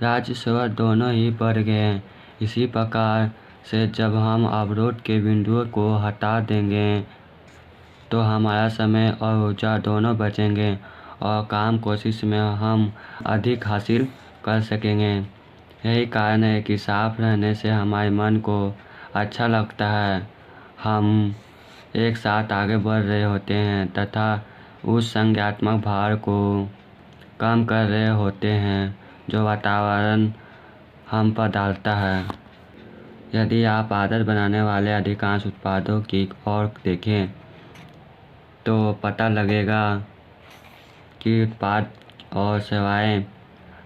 राजस्व दोनों ही बढ़ गए हैं। इसी प्रकार से जब हम अवरोध के बिंदुओं को हटा देंगे तो हमारा समय और ऊर्जा दोनों बचेंगे और काम कोशिश में हम अधिक हासिल कर सकेंगे। यही कारण है कि साफ रहने से हमारे मन को अच्छा लगता है। हम एक साथ आगे बढ़ रहे होते हैं तथा उस संज्ञानात्मक भार को कम कर रहे होते हैं जो वातावरण हम पर डालता है। यदि आप आदत बनाने वाले अधिकांश उत्पादों की ओर देखें तो पता लगेगा कि उत्पाद और सेवाएं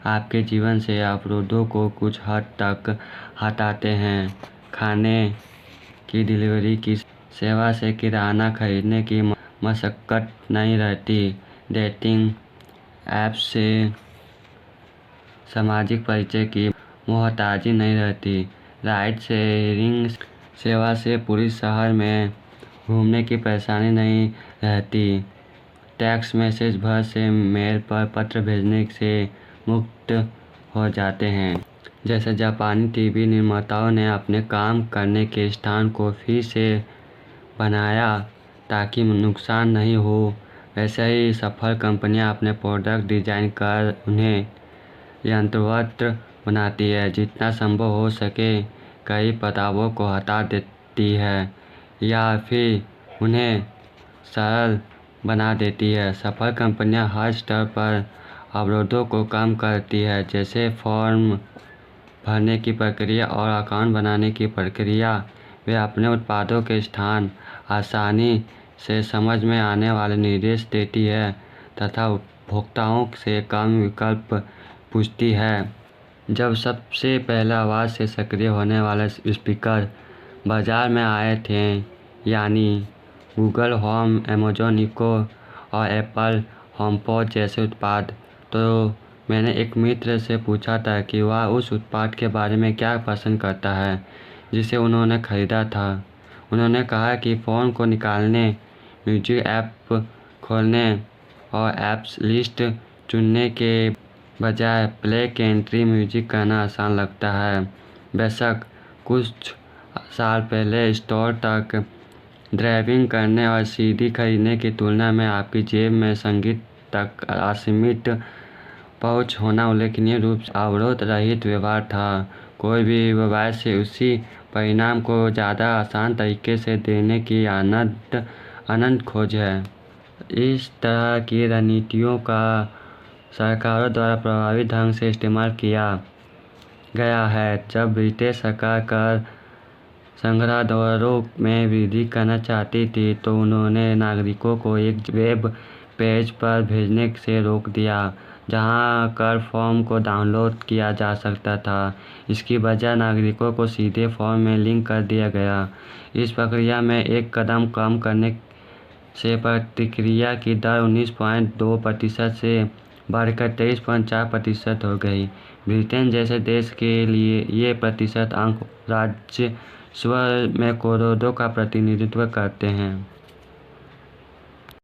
आपके जीवन से अवरोधों को कुछ हद तक हटाते हैं। खाने की डिलीवरी की सेवा से किराना खरीदने की मशक्कत नहीं रहती। डेटिंग ऐप से सामाजिक परिचय की मोहताजी नहीं रहती। राइड शेयरिंग सेवा से पूरी शहर में घूमने की परेशानी नहीं रहती। टेक्स्ट मैसेज भर से मेल पर पत्र भेजने से मुक्त हो जाते हैं। जैसे जापानी टीवी निर्माताओं ने अपने काम करने के स्थान को फिर से बनाया ताकि नुकसान नहीं हो, वैसे ही सफल कंपनियां अपने प्रोडक्ट डिजाइन कर उन्हें यंत्रवत बनाती है। जितना संभव हो सके कई बदलावों को हटा देती है या फिर उन्हें सरल बना देती है। सफल कंपनियां हर स्तर पर अवरोधों को कम करती है, जैसे फॉर्म भरने की प्रक्रिया और अकाउंट बनाने की प्रक्रिया। वे अपने उत्पादों के स्थान आसानी से समझ में आने वाले निर्देश देती है तथा उपभोक्ताओं से कम विकल्प पूछती है। जब सबसे पहले आवाज़ से सक्रिय होने वाले स्पीकर बाजार में आए थे, यानी गूगल होम, अमेज़न इको और एप्पल होमपॉड जैसे उत्पाद, तो मैंने एक मित्र से पूछा था कि वह उस उत्पाद के बारे में क्या पसंद करता है जिसे उन्होंने खरीदा था। उन्होंने कहा कि फ़ोन को निकालने, म्यूजिक ऐप खोलने और ऐप्स लिस्ट चुनने के बजाय प्ले के एंट्री म्यूजिक कहना आसान लगता है। बेशक कुछ साल पहले स्टोर तक ड्राइविंग करने और सीडी खरीदने की तुलना में आपकी जेब में संगीत तक असीमित पहुंच होना उल्लेखनीय रूप से अवरोध रहित व्यवहार था। कोई भी व्यवसाय से उसी परिणाम को ज़्यादा आसान तरीके से देने की अनंत खोज है। इस तरह की रणनीतियों का सरकारों द्वारा प्रभावी ढंग से इस्तेमाल किया गया है। जब ब्रिटिश सरकार कर संग्रह दरों में वृद्धि करना चाहती थी तो उन्होंने नागरिकों को एक वेब पेज पर भेजने से रोक दिया जहां कर फॉर्म को डाउनलोड किया जा सकता था। इसकी बजाय नागरिकों को सीधे फॉर्म में लिंक कर दिया गया। इस प्रक्रिया में एक कदम कम करने से प्रतिक्रिया की दर 19.2% से बढ़कर 23.4% हो गई। ब्रिटेन जैसे देश के लिए ये प्रतिशत अंक राजस्व में करोड़ों का प्रतिनिधित्व करते हैं।